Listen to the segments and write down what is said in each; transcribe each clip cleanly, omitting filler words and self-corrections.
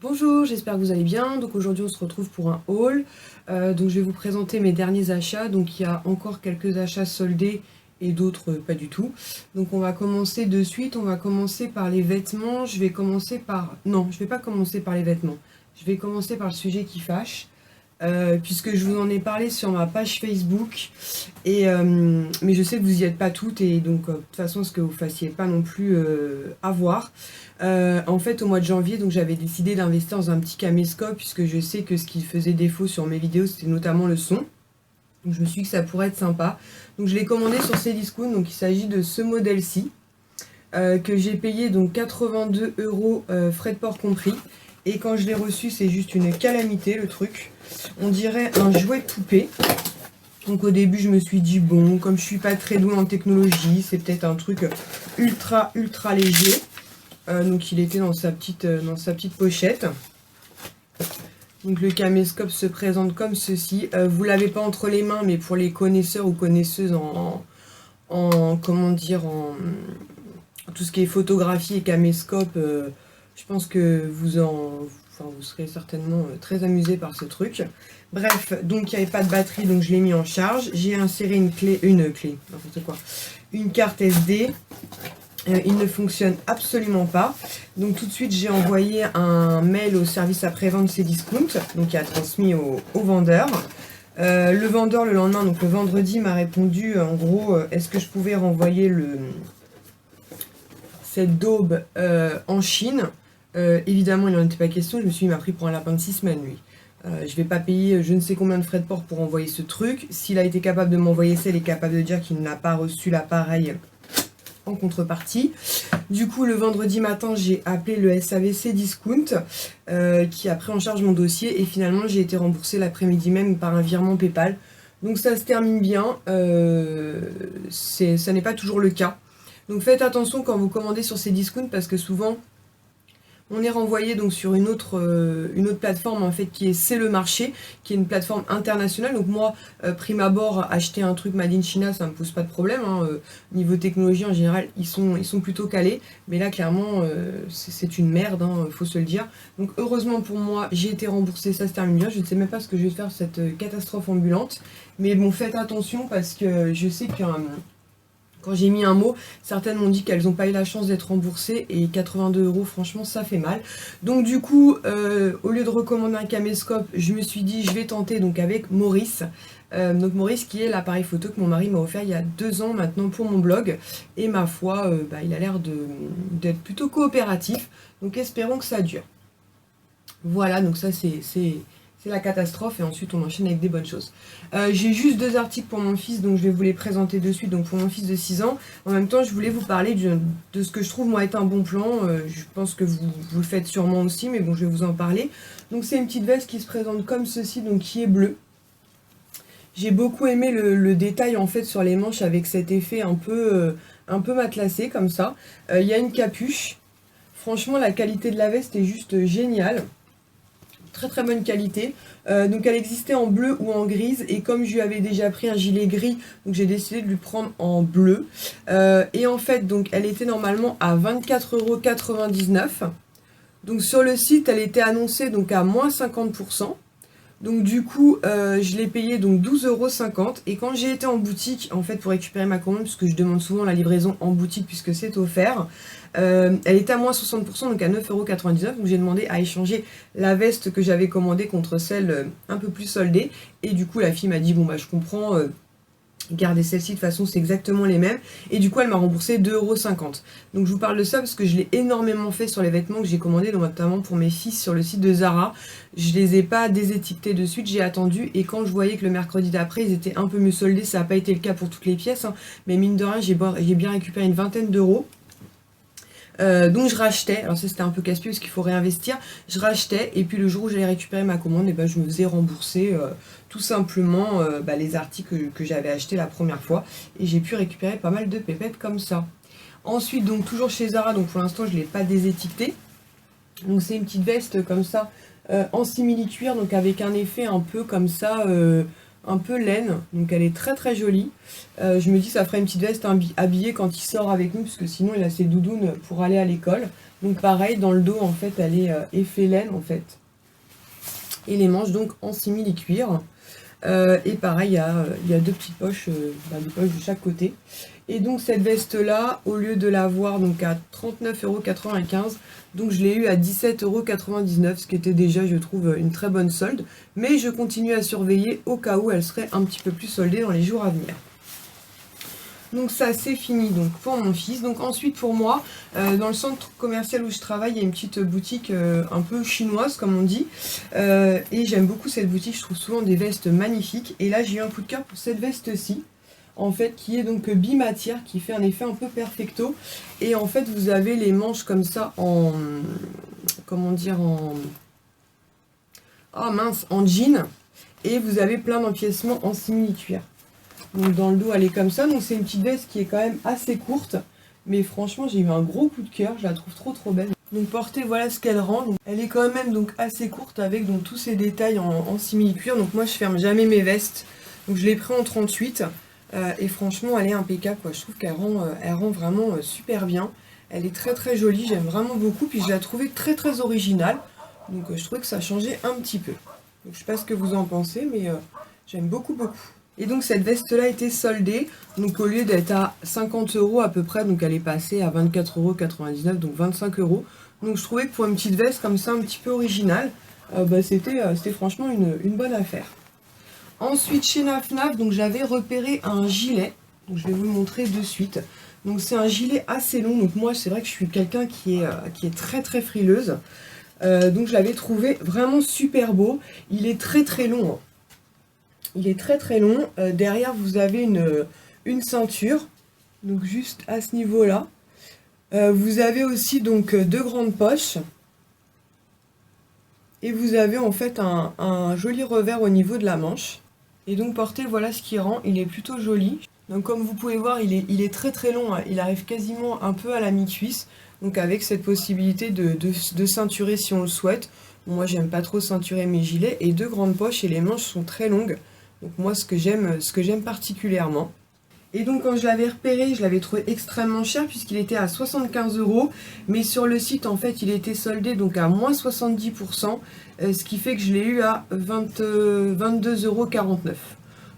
Bonjour, j'espère que vous allez bien. Donc aujourd'hui on se retrouve pour un haul. Donc je vais vous présenter mes derniers achats. Donc il y a encore quelques achats soldés et d'autres pas du tout. Donc on va commencer de suite. On va commencer par les vêtements. Je vais commencer par... Non, je vais pas commencer par les vêtements. Je vais commencer par le sujet qui fâche. Puisque je vous en ai parlé sur ma page Facebook. Mais je sais que vous n'y êtes pas toutes. Et donc de toute façon ce que vous fassiez pas non plus avoir. En fait, au mois de janvier, donc j'avais décidé d'investir dans un petit caméscope puisque je sais que ce qui faisait défaut sur mes vidéos, c'était notamment le son. Donc je me suis dit que ça pourrait être sympa. Donc je l'ai commandé sur Cdiscount. Donc il s'agit de ce modèle-ci que j'ai payé donc 82 €, frais de port compris. Et quand je l'ai reçu, c'est juste une calamité le truc. On dirait un jouet de poupée. Donc au début, je me suis dit bon, comme je suis pas très douée en technologie, c'est peut-être un truc ultra léger. Donc il était dans sa petite pochette. Donc le caméscope se présente comme ceci. Vous l'avez pas entre les mains, mais pour les connaisseurs ou connaisseuses en comment dire, en tout ce qui est photographie et caméscope, je pense que vous serez certainement très amusé par ce truc. Bref, donc il n'y avait pas de batterie, donc je l'ai mis en charge. J'ai inséré une carte SD. Il ne fonctionne absolument pas. Donc tout de suite, j'ai envoyé un mail au service après-vente Cdiscount, donc qui a transmis au vendeur. Le vendeur, le lendemain, donc le vendredi, m'a répondu en gros, est-ce que je pouvais renvoyer cette daube en Chine. Évidemment, il n'en était pas question. Je me suis dit, il m'a pris pour un lapin de 6 semaines, lui. Je vais pas payer je ne sais combien de frais de port pour envoyer ce truc. S'il a été capable de m'envoyer ça, il est capable de dire qu'il n'a pas reçu l'appareil en contrepartie. Du coup, le vendredi matin, j'ai appelé le SAV Cdiscount qui a pris en charge mon dossier et finalement, j'ai été remboursée l'après-midi même par un virement PayPal. Donc ça se termine bien. Ça n'est pas toujours le cas. Donc faites attention quand vous commandez sur Cdiscount parce que souvent, on est renvoyé donc sur une autre plateforme en fait qui est C'est le marché, qui est une plateforme internationale. Donc moi, prime abord, acheter un truc made in China, ça me pose pas de problème. Niveau technologie en général, ils sont plutôt calés. Mais là, clairement, c'est une merde, faut se le dire. Donc heureusement pour moi, j'ai été remboursée, ça se termine bien. Je ne sais même pas ce que je vais faire cette catastrophe ambulante. Mais bon, faites attention parce que je sais que quand j'ai mis un mot, certaines m'ont dit qu'elles n'ont pas eu la chance d'être remboursées et 82 €, franchement, ça fait mal. Donc du coup, au lieu de recommander un caméscope, je me suis dit, je vais tenter donc avec Maurice. Donc Maurice qui est l'appareil photo que mon mari m'a offert il y a 2 ans maintenant pour mon blog. Et ma foi, il a l'air d'être plutôt coopératif. Donc espérons que ça dure. Voilà, donc ça c'est la catastrophe et ensuite on enchaîne avec des bonnes choses. J'ai juste 2 articles pour mon fils, donc je vais vous les présenter de suite. Donc pour mon fils de 6 ans, en même temps je voulais vous parler de ce que je trouve moi être un bon plan. Je pense que vous le faites sûrement aussi, mais bon je vais vous en parler. Donc c'est une petite veste qui se présente comme ceci, donc qui est bleue. J'ai beaucoup aimé le détail en fait sur les manches avec cet effet un peu matelassé comme ça. Il y a une capuche. Franchement la qualité de la veste est juste géniale. Très bonne qualité. Donc elle existait en bleu ou en grise et comme je lui avais déjà pris un gilet gris, donc j'ai décidé de lui prendre en bleu. Et en fait donc elle était normalement à 24,99 €. Donc sur le site elle était annoncée donc à moins 50%. Donc du coup je l'ai payé donc 12,50 € et quand j'ai été en boutique en fait pour récupérer ma commande, puisque je demande souvent la livraison en boutique puisque c'est offert, elle était à moins 60% donc à 9,99 €. Donc j'ai demandé à échanger la veste que j'avais commandée contre celle un peu plus soldée et du coup la fille m'a dit bon bah je comprends, gardez celle-ci, de toute façon c'est exactement les mêmes. Et du coup elle m'a remboursé 2,50 €. Donc je vous parle de ça parce que je l'ai énormément fait sur les vêtements que j'ai commandés, notamment pour mes fils sur le site de Zara. Je les ai pas désétiquetés de suite, j'ai attendu. Et quand je voyais que le mercredi d'après ils étaient un peu mieux soldés, ça n'a pas été le cas pour toutes les pièces. Mais mine de rien j'ai bien récupéré une vingtaine d'euros. Donc je rachetais, alors ça c'était un peu casse-pied parce qu'il faut réinvestir, je rachetais et puis le jour où j'allais récupérer ma commande, et ben, je me faisais rembourser tout simplement les articles que j'avais achetés la première fois et j'ai pu récupérer pas mal de pépettes comme ça. Ensuite donc toujours chez Zara, donc pour l'instant je ne l'ai pas désétiqueté, donc c'est une petite veste comme ça en simili-cuir, donc avec un effet un peu comme ça, un peu laine, donc elle est très jolie. Je me dis que ça ferait une petite veste habillée quand il sort avec nous, parce que sinon il a ses doudounes pour aller à l'école. Donc pareil, dans le dos en fait elle est effet laine en fait. Et les manches donc en simili-cuir. Et pareil, il y a deux petites poches, des poches de chaque côté. Et donc cette veste là, au lieu de l'avoir donc à 39,95 €, donc je l'ai eu à 17,99 €, ce qui était déjà je trouve une très bonne solde. Mais je continue à surveiller au cas où elle serait un petit peu plus soldée dans les jours à venir. Donc ça c'est fini donc pour mon fils. Donc ensuite pour moi, dans le centre commercial où je travaille, il y a une petite boutique un peu chinoise comme on dit. Et j'aime beaucoup cette boutique, je trouve souvent des vestes magnifiques. Et là j'ai eu un coup de cœur pour cette veste-ci. En fait qui est donc bimatière, qui fait un effet un peu perfecto. Et en fait vous avez les manches comme ça en... comment dire en... oh mince, en jean. Et vous avez plein d'empiècements en simili-cuir. Donc dans le dos elle est comme ça, donc c'est une petite veste qui est quand même assez courte, mais franchement j'ai eu un gros coup de cœur, je la trouve trop belle. Donc portée, voilà ce qu'elle rend, donc, elle est quand même donc assez courte avec donc tous ces détails en simili-cuir. Donc moi je ferme jamais mes vestes, donc je l'ai pris en 38 et franchement elle est impeccable quoi. Je trouve qu'elle rend, elle rend vraiment super bien, elle est très jolie, j'aime vraiment beaucoup, puis je la trouvais très originale, donc je trouvais que ça changeait un petit peu. Donc je sais pas ce que vous en pensez, mais j'aime beaucoup. Et donc cette veste là était soldée, donc au lieu d'être à 50 € à peu près, donc elle est passée à 24,99 €, donc 25 €. Donc je trouvais que pour une petite veste comme ça un petit peu originale, c'était franchement une bonne affaire. Ensuite chez Naf, donc j'avais repéré un gilet, donc je vais vous le montrer de suite. Donc c'est un gilet assez long, donc moi c'est vrai que je suis quelqu'un qui est très frileuse. Donc je l'avais trouvé vraiment super beau, il est très long. Il est très long. Derrière, vous avez une ceinture, donc juste à ce niveau-là. Vous avez aussi donc deux grandes poches. Et vous avez en fait un joli revers au niveau de la manche. Et donc porté, voilà ce qui rend. Il est plutôt joli. Donc comme vous pouvez voir, il est très long. Il arrive quasiment un peu à la mi-cuisse. Donc avec cette possibilité de ceinturer si on le souhaite. Moi, j'aime pas trop ceinturer mes gilets. Et deux grandes poches et les manches sont très longues. Donc moi ce que j'aime particulièrement. Et donc quand je l'avais repéré, je l'avais trouvé extrêmement cher puisqu'il était à 75 €. Mais sur le site en fait il était soldé donc à moins 70%. Ce qui fait que je l'ai eu à 22,49 €.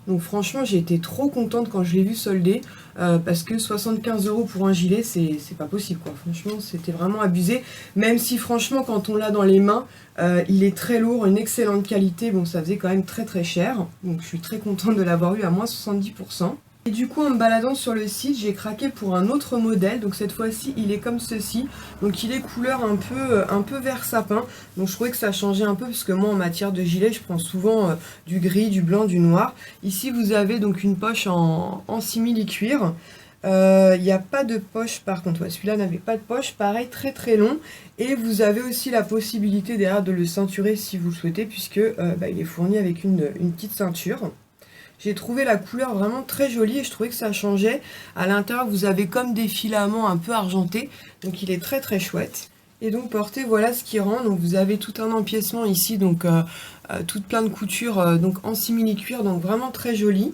Donc franchement j'ai été trop contente quand je l'ai vu soldé. Parce que 75 € pour un gilet c'est pas possible quoi. Franchement c'était vraiment abusé. Même si franchement quand on l'a dans les mains, il est très lourd, une excellente qualité. Bon ça faisait quand même très cher. Donc je suis très contente de l'avoir eu à moins 70%. Et du coup en me baladant sur le site, j'ai craqué pour un autre modèle. Donc cette fois-ci il est comme ceci. Donc il est couleur un peu vert sapin. Donc je trouvais que ça changeait un peu parce que moi en matière de gilet je prends souvent du gris, du blanc, du noir. Ici vous avez donc une poche en simili-cuir. Il n'y a pas de poche par contre, ouais, celui-là n'avait pas de poche, pareil très long. Et vous avez aussi la possibilité derrière de le ceinturer si vous le souhaitez, puisque il est fourni avec une petite ceinture. J'ai trouvé la couleur vraiment très jolie et je trouvais que ça changeait. À l'intérieur vous avez comme des filaments un peu argentés, donc il est très chouette. Et donc porté, voilà ce qui rend. Donc vous avez tout un empiècement ici, donc toute plein de coutures donc en simili-cuir, donc vraiment très joli.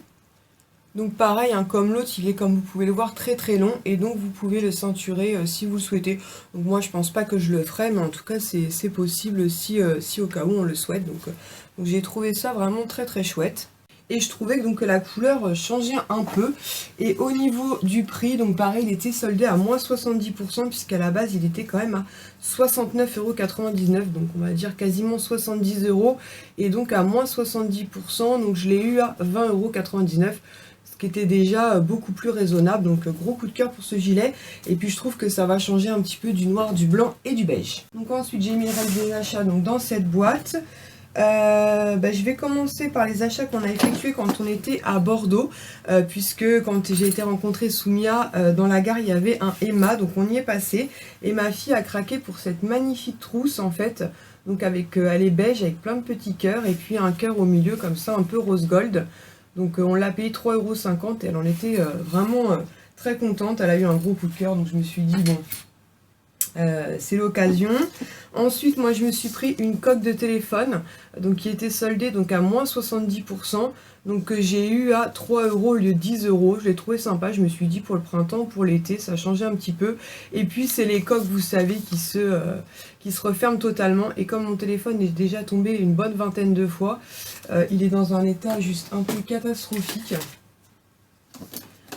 Donc pareil, hein, comme l'autre, il est comme vous pouvez le voir très long et donc vous pouvez le ceinturer si vous le souhaitez. Donc moi je pense pas que je le ferai, mais en tout cas c'est possible si au cas où on le souhaite. Donc j'ai trouvé ça vraiment très chouette. Et je trouvais donc que la couleur changeait un peu. Et au niveau du prix, donc pareil, il était soldé à moins 70%, puisqu'à la base il était quand même à 69,99 €, donc on va dire quasiment 70 €. Et donc à moins 70%, donc je l'ai eu à 20,99 €. Qui était déjà beaucoup plus raisonnable, donc gros coup de cœur pour ce gilet. Et puis je trouve que ça va changer un petit peu du noir, du blanc et du beige. Donc ensuite j'ai mis le reste des achats donc dans cette boîte. Je vais commencer par les achats qu'on a effectués quand on était à Bordeaux, puisque quand j'ai été rencontrer Soumia dans la gare, il y avait un Emma, donc on y est passé et ma fille a craqué pour cette magnifique trousse en fait, donc avec elle est beige avec plein de petits cœurs et puis un cœur au milieu comme ça un peu rose gold. Donc on l'a payé 3,50 € et elle en était vraiment très contente. Elle a eu un gros coup de cœur, donc je me suis dit bon, C'est l'occasion. Ensuite, moi, je me suis pris une coque de téléphone, donc qui était soldée donc à moins 70%, donc que j'ai eu à 3 € au lieu de 10 €. Je l'ai trouvé sympa. Je me suis dit pour le printemps, pour l'été, ça changeait un petit peu. Et puis, c'est les coques, vous savez, qui se referment totalement. Et comme mon téléphone est déjà tombé une bonne vingtaine de fois, il est dans un état juste un peu catastrophique.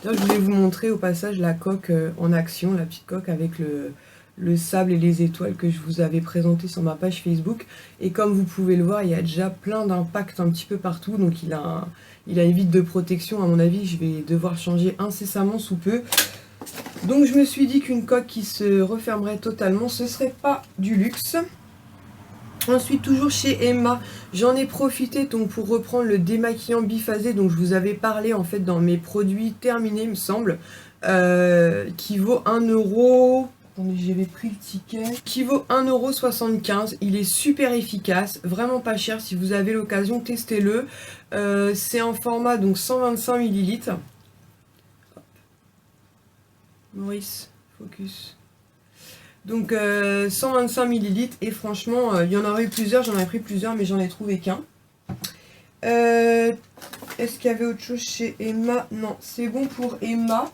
Là, je voulais vous montrer au passage la coque en action, la petite coque avec le sable et les étoiles que je vous avais présenté sur ma page Facebook. Et comme vous pouvez le voir, il y a déjà plein d'impacts un petit peu partout. Donc il a une vitre de protection. À mon avis, je vais devoir changer incessamment sous peu. Donc je me suis dit qu'une coque qui se refermerait totalement, ce serait pas du luxe. Ensuite, toujours chez Emma, j'en ai profité donc pour reprendre le démaquillant biphasé dont je vous avais parlé en fait dans mes produits terminés, il me semble, qui vaut 1 €. Attendez, j'avais pris le ticket. Qui vaut 1,75 €. Il est super efficace, vraiment pas cher. Si vous avez l'occasion, testez-le. C'est en format donc 125 ml. Maurice, focus. Donc 125 ml et franchement, il y en aurait eu plusieurs, j'en ai pris plusieurs, mais j'en ai trouvé qu'un. Est-ce qu'il y avait autre chose chez Emma? Non, c'est bon pour Emma.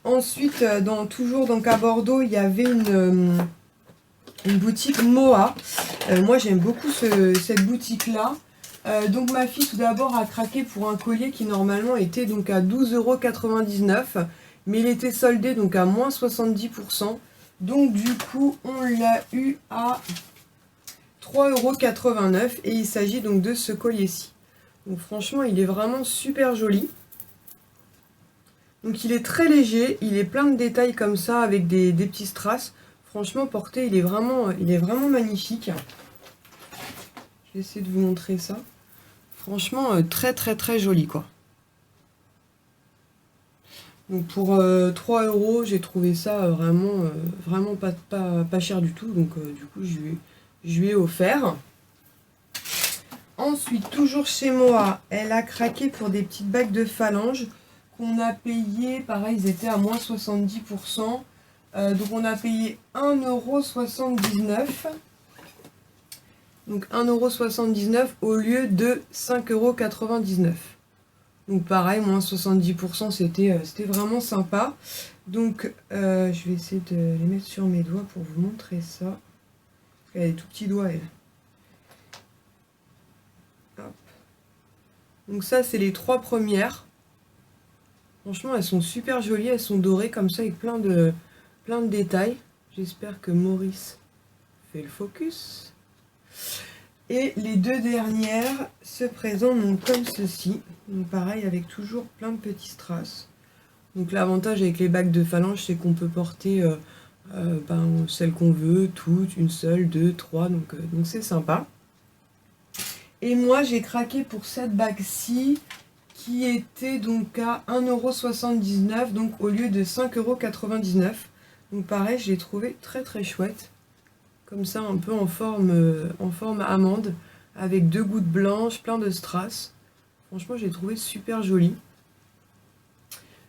Ensuite, toujours donc à Bordeaux, il y avait une boutique Moa. Moi, j'aime beaucoup cette boutique-là. Donc ma fille, tout d'abord, a craqué pour un collier qui normalement était donc à 12,99 €. Mais il était soldé donc à moins 70%. Donc du coup, on l'a eu à 3,89 € et il s'agit donc de ce collier-ci. Donc franchement, il est vraiment super joli. Donc il est très léger, il est plein de détails comme ça avec des petits strass. Franchement, porté, il est vraiment magnifique. Je vais essayer de vous montrer ça. Franchement, très très très joli quoi. Donc pour 3 €, j'ai trouvé ça vraiment pas cher du tout. Donc du coup, je lui ai offert. Ensuite, toujours chez Moa, elle a craqué pour des petites bagues de phalange qu'on a payé. Pareil, ils étaient à moins 70%. Donc on a payé 1,79 €. Donc 1,79 € au lieu de 5,99 €. Donc pareil, moins 70%, c'était vraiment sympa. Donc je vais essayer de les mettre sur mes doigts pour vous montrer ça. Elle a des tout petits doigts, elle. Hop. Donc ça, c'est les 3 premières. Franchement, elles sont super jolies, elles sont dorées comme ça avec plein de détails. J'espère que Maurice fait le focus. Et les 2 dernières se présentent donc comme ceci. Donc pareil, avec toujours plein de petits strass. Donc l'avantage avec les bagues de phalange, c'est qu'on peut porter celle qu'on veut, toutes, une seule, 2, 3. Donc c'est sympa. Et moi, j'ai craqué pour cette bague-ci qui était donc à 1,79 €, donc au lieu de 5,99 €. Donc pareil, je l'ai trouvé très très chouette. Comme ça, un peu en forme amande, avec 2 gouttes blanches, plein de strass. Franchement, j'ai trouvé super joli.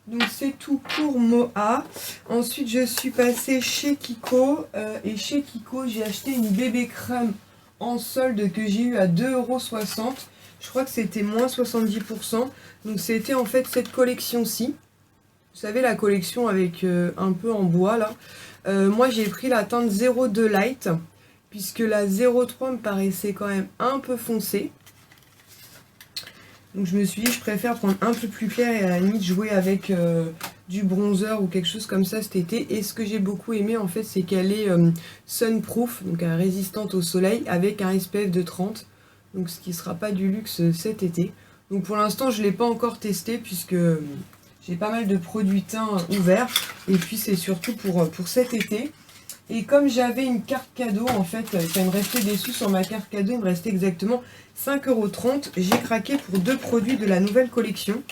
Donc c'est tout pour Moa. Ensuite, je suis passée chez Kiko. Et chez Kiko, j'ai acheté une bébé crème en solde que j'ai eu à 2,60 €. Je crois que c'était moins 70%. Donc c'était en fait cette collection-ci. Vous savez, la collection avec un peu en bois là. Moi j'ai pris la teinte 02 Light, puisque la 03 me paraissait quand même un peu foncée. Donc je me suis dit, je préfère prendre un peu plus clair et à la limite jouer avec du bronzer ou quelque chose comme ça cet été. Et ce que j'ai beaucoup aimé en fait, c'est qu'elle est sunproof, donc résistante au soleil, avec un SPF de 30. Donc ce qui ne sera pas du luxe cet été. Donc pour l'instant, je ne l'ai pas encore testé puisque j'ai pas mal de produits teints ouverts. Et puis c'est surtout pour cet été. Et comme j'avais une carte cadeau, en fait, ça me restait des sous sur ma carte cadeau, il me restait exactement 5,30 €. J'ai craqué pour 2 produits de la nouvelle collection.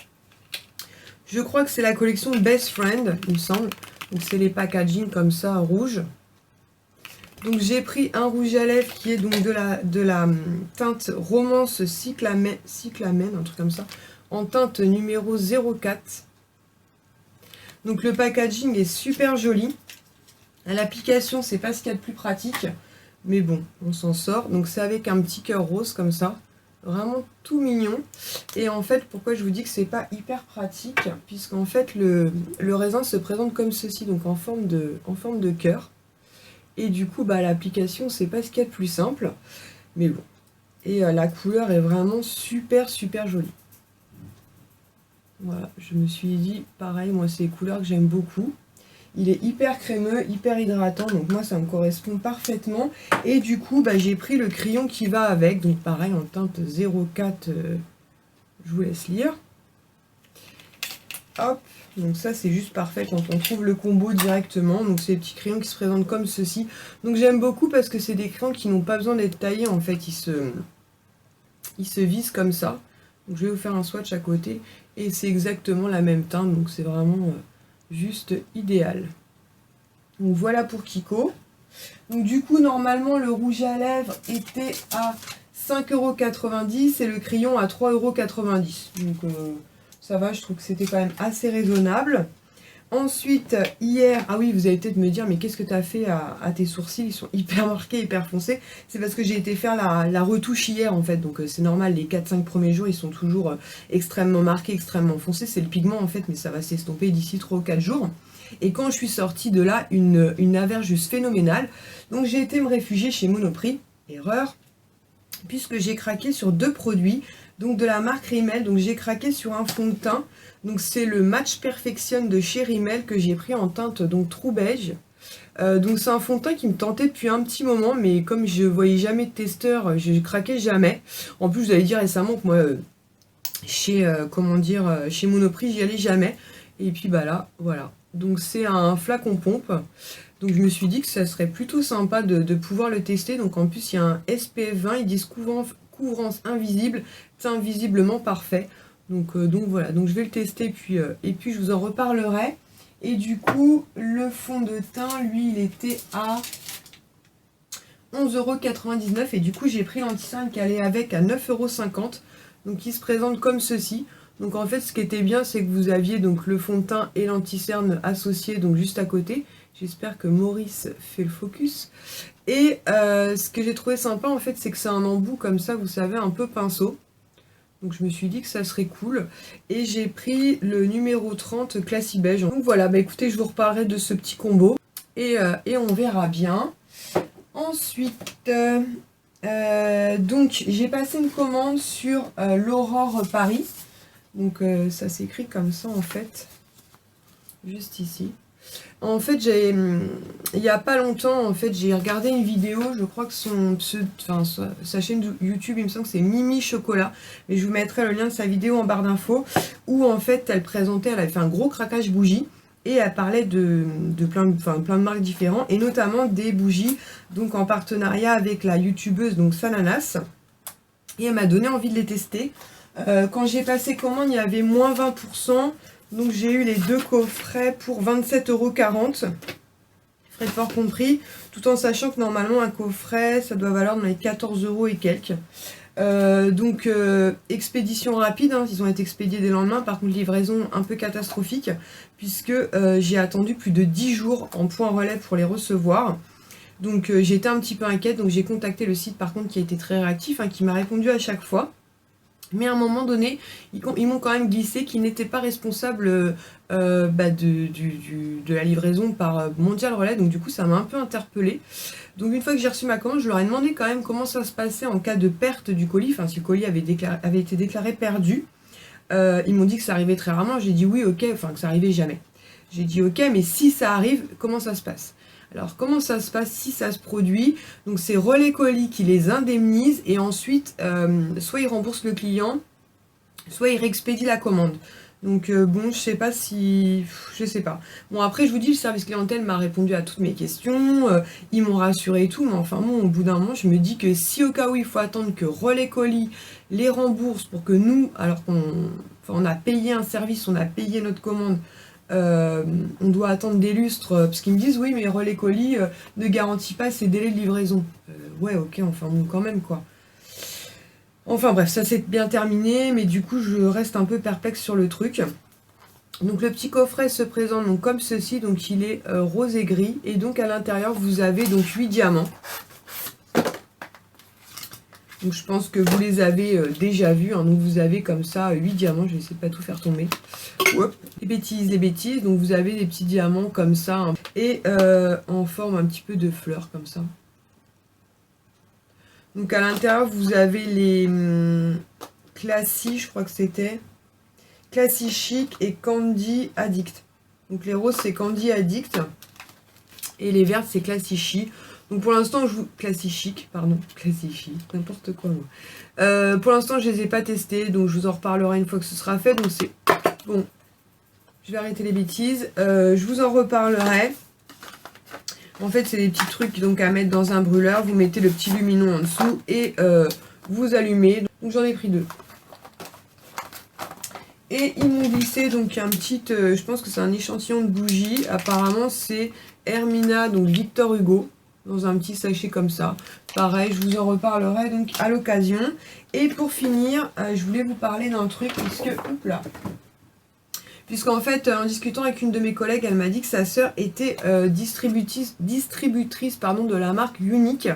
Je crois que c'est la collection Best Friend, il me semble. Donc c'est les packaging comme ça, rouge. Donc j'ai pris un rouge à lèvres qui est donc de la teinte Romance Cyclamen, un truc comme ça, en teinte numéro 04. Donc le packaging est super joli. L'application, c'est pas ce qu'il y a de plus pratique, mais bon, on s'en sort. Donc c'est avec un petit cœur rose comme ça, vraiment tout mignon. Et en fait, pourquoi je vous dis que c'est pas hyper pratique, puisqu'en fait le raisin se présente comme ceci, donc en forme de cœur. Et du coup, bah, l'application, c'est pas ce qu'il y a de plus simple, mais bon. Et la couleur est vraiment super super jolie. Voilà, je me suis dit, pareil, moi c'est les couleurs que j'aime beaucoup. Il est hyper crémeux, hyper hydratant, donc moi ça me correspond parfaitement. Et du coup, bah, j'ai pris le crayon qui va avec, donc pareil en teinte 04, je vous laisse lire. Hop, donc ça c'est juste parfait quand on trouve le combo directement. Donc c'est des petits crayons qui se présentent comme ceci. Donc j'aime beaucoup parce que c'est des crayons qui n'ont pas besoin d'être taillés, en fait, ils se vissent comme ça. Donc je vais vous faire un swatch à côté et c'est exactement la même teinte, donc c'est vraiment juste idéal. Donc voilà pour Kiko. Donc du coup normalement le rouge à lèvres était à 5,90 € et le crayon à 3,90 €. Donc ça va, je trouve que c'était quand même assez raisonnable. Ensuite, hier, ah oui, vous allez peut-être me dire, mais qu'est-ce que tu as fait à tes sourcils? Ils sont hyper marqués, hyper foncés. C'est parce que j'ai été faire la retouche hier, en fait. Donc, c'est normal, les 4-5 premiers jours, ils sont toujours extrêmement marqués, extrêmement foncés. C'est le pigment, en fait, mais ça va s'estomper d'ici 3 ou 4 jours. Et quand je suis sortie de là, une averse juste phénoménale. Donc, j'ai été me réfugier chez Monoprix. Erreur. Puisque j'ai craqué sur 2 produits. Donc, de la marque Rimmel. Donc, j'ai craqué sur un fond de teint. Donc c'est le Match Perfection de chez Rimmel que j'ai pris en teinte donc trou beige. Donc c'est un fond de teint qui me tentait depuis un petit moment, mais comme je voyais jamais de testeur, je craquais jamais. En plus, vous allez dire récemment que moi, chez chez Monoprix, j'y allais jamais. Et puis bah là, voilà. Donc c'est un flacon pompe. Donc je me suis dit que ça serait plutôt sympa de pouvoir le tester. Donc en plus, il y a un SPF 20, ils disent couvrance invisible, teint visiblement parfait. Donc voilà, donc je vais le tester et puis je vous en reparlerai. Et du coup, le fond de teint, lui, il était à 11,99 € et du coup, j'ai pris l'anti-cerne qui allait avec à 9,50 €. Donc il se présente comme ceci. Donc en fait, ce qui était bien, c'est que vous aviez donc le fond de teint et l'anti-cerne associés donc juste à côté. J'espère que Maurice fait le focus. Et ce que j'ai trouvé sympa, en fait, c'est que c'est un embout comme ça, vous savez, un peu pinceau. Donc je me suis dit que ça serait cool. Et j'ai pris le numéro 30 Classy Beige. Donc voilà, bah écoutez, je vous reparlerai de ce petit combo. Et on verra bien. Ensuite, donc j'ai passé une commande sur l'Aurore Paris. Donc ça s'écrit comme ça en fait. Juste ici. En fait, il n'y a pas longtemps, en fait, j'ai regardé une vidéo, je crois que sa chaîne YouTube, il me semble que c'est Mimi Chocolat, mais je vous mettrai le lien de sa vidéo en barre d'infos, où en fait, elle avait fait un gros craquage bougies, et elle parlait de plein de marques différentes, et notamment des bougies, donc en partenariat avec la youtubeuse, donc Sananas, et elle m'a donné envie de les tester. Quand j'ai passé commande, il y avait moins 20%. Donc j'ai eu les 2 coffrets pour 27,40 €, frais de port compris, tout en sachant que normalement un coffret ça doit valoir dans les 14 € et quelques. Donc expédition rapide, hein, ils ont été expédiés dès le lendemain, par contre livraison un peu catastrophique, puisque j'ai attendu plus de 10 jours en point relais pour les recevoir. Donc j'étais un petit peu inquiète, donc j'ai contacté le site par contre qui a été très réactif, hein, qui m'a répondu à chaque fois. Mais à un moment donné, ils m'ont quand même glissé qu'ils n'étaient pas responsables de la livraison par Mondial Relais. Donc du coup, ça m'a un peu interpellée. Donc une fois que j'ai reçu ma commande, je leur ai demandé quand même comment ça se passait en cas de perte du colis. Enfin, si le colis avait été déclaré perdu. Ils m'ont dit que ça arrivait très rarement. J'ai dit oui, ok, enfin que ça arrivait jamais. J'ai dit ok, mais si ça arrive, comment ça se passe? Alors, comment ça se passe si ça se produit? Donc, c'est Relais Colis qui les indemnise et ensuite, soit ils remboursent le client, soit ils réexpédient la commande. Donc, bon, je sais pas si... Je sais pas. Bon, après, je vous dis, le service clientèle m'a répondu à toutes mes questions, ils m'ont rassuré et tout, mais enfin, bon, au bout d'un moment, je me dis que si au cas où il faut attendre que Relais Colis les rembourse pour que nous, alors qu'on a payé un service, on a payé notre commande, on doit attendre des lustres, parce qu'ils me disent oui mais Relais Colis ne garantit pas ces délais de livraison. Ouais ok, enfin bon quand même quoi. Enfin bref, ça s'est bien terminé, mais du coup je reste un peu perplexe sur le truc. Donc le petit coffret se présente donc comme ceci, donc il est rose et gris. Et donc à l'intérieur, vous avez donc 8 diamants. Donc je pense que vous les avez déjà vus, hein. Donc vous avez comme ça 8 diamants, je vais essayer de pas tout faire tomber. Hop. Les bêtises, donc vous avez des petits diamants comme ça, hein. Et en forme un petit peu de fleurs comme ça. Donc à l'intérieur vous avez les Classy, je crois que c'était Classy Chic et Candy Addict. Donc les roses c'est Candy Addict et les vertes c'est Classy Chic. Donc pour l'instant, Classy Chic, pardon, Classy Chic, n'importe quoi moi. Pour l'instant, je les ai pas testés, donc je vous en reparlerai une fois que ce sera fait. Donc c'est bon. Je vais arrêter les bêtises. Je vous en reparlerai. En fait, c'est des petits trucs donc à mettre dans un brûleur. Vous mettez le petit lumineux en dessous et vous allumez. Donc j'en ai pris 2. Et ils m'ont glissé donc un petit, je pense que c'est un échantillon de bougie. Apparemment, c'est Hermina, donc Victor Hugo. Dans un petit sachet comme ça. Pareil, je vous en reparlerai donc à l'occasion. Et pour finir, je voulais vous parler d'un truc puisqu'en fait, en discutant avec une de mes collègues, elle m'a dit que sa sœur était distributrice de la marque Unique.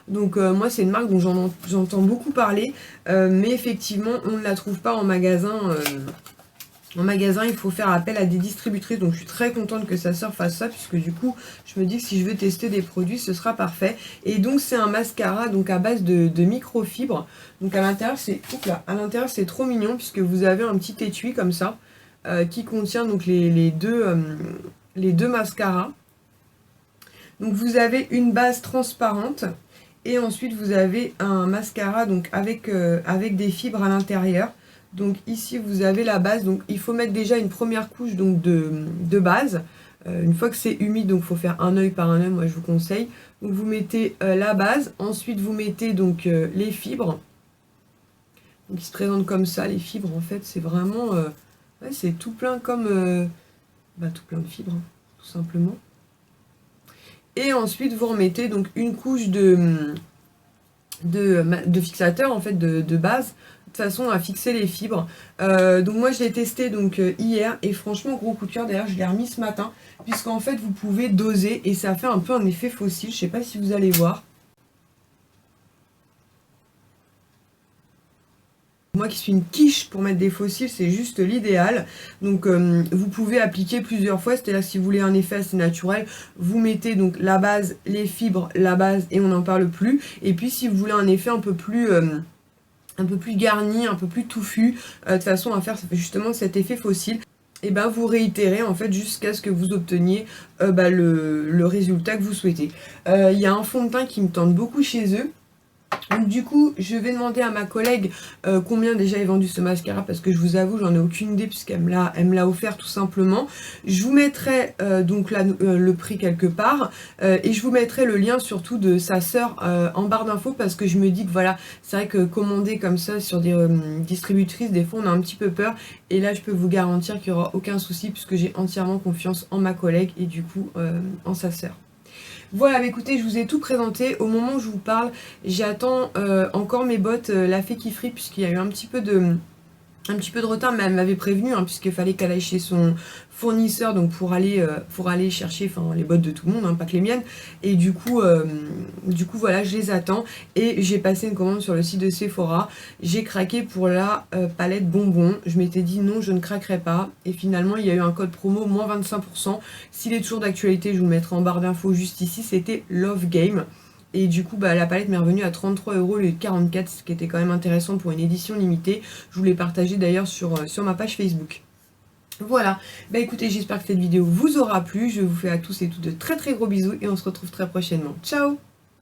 Donc moi, c'est une marque dont j'entends beaucoup parler. Mais effectivement, on ne la trouve pas en magasin. En magasin, il faut faire appel à des distributrices. Donc, je suis très contente que sa sœur fasse ça. Puisque du coup, je me dis que si je veux tester des produits, ce sera parfait. Et donc, c'est un mascara donc à base de microfibres. Donc, à l'intérieur, c'est trop mignon. Puisque vous avez un petit étui comme ça. Qui contient donc les deux mascaras. Donc, vous avez une base transparente. Et ensuite, vous avez un mascara donc avec des fibres à l'intérieur. Donc ici vous avez la base, donc il faut mettre déjà une première couche donc de base. Une fois que c'est humide, donc il faut faire un œil par un œil, moi je vous conseille. Donc vous mettez la base, ensuite vous mettez donc les fibres. Donc ils se présentent comme ça, les fibres en fait c'est vraiment, ouais, c'est tout plein comme, tout plein de fibres, hein, tout simplement. Et ensuite vous remettez donc une couche de fixateur en fait de base de façon à fixer les fibres. Donc moi je l'ai testé donc hier et franchement gros coup de cœur. D'ailleurs je l'ai remis ce matin puisqu'en fait vous pouvez doser et ça fait un peu un effet fossile. Je sais pas si vous allez voir. Moi qui suis une quiche pour mettre des fossiles, c'est juste l'idéal. Donc vous pouvez appliquer plusieurs fois, c'est-à-dire si vous voulez un effet assez naturel, vous mettez donc la base, les fibres, la base et on n'en parle plus. Et puis si vous voulez un effet un peu plus garni, un peu plus touffu, de façon à faire justement cet effet fossile, et ben vous réitérez en fait jusqu'à ce que vous obteniez le résultat que vous souhaitez. Il y a un fond de teint qui me tente beaucoup chez eux. Donc du coup, je vais demander à ma collègue combien déjà est vendu ce mascara parce que je vous avoue, j'en ai aucune idée puisqu'elle me l'a offert tout simplement. Je vous mettrai donc là, le prix quelque part et je vous mettrai le lien surtout de sa sœur en barre d'infos parce que je me dis que voilà, c'est vrai que commander comme ça sur des distributrices, des fois on a un petit peu peur et là je peux vous garantir qu'il n'y aura aucun souci puisque j'ai entièrement confiance en ma collègue et du coup en sa sœur. Voilà, écoutez, je vous ai tout présenté. Au moment où je vous parle, j'attends encore mes bottes la fée qui frit puisqu'il y a eu un petit peu de retard, mais elle m'avait prévenu puisqu'il fallait qu'elle aille chez son fournisseur donc pour aller chercher les bottes de tout le monde, pas que les miennes. Et du coup voilà, je les attends et j'ai passé une commande sur le site de Sephora. J'ai craqué pour la palette bonbons. Je m'étais dit non, je ne craquerai pas et finalement il y a eu un code promo moins 25%. S'il est toujours d'actualité, je vous le mettrai en barre d'infos juste ici. C'était Love Game. Et du coup, la palette m'est revenue à 33 € au lieu de 44, ce qui était quand même intéressant pour une édition limitée. Je vous l'ai partagé d'ailleurs sur ma page Facebook. Voilà, écoutez, j'espère que cette vidéo vous aura plu. Je vous fais à tous et toutes de très très gros bisous et on se retrouve très prochainement. Ciao!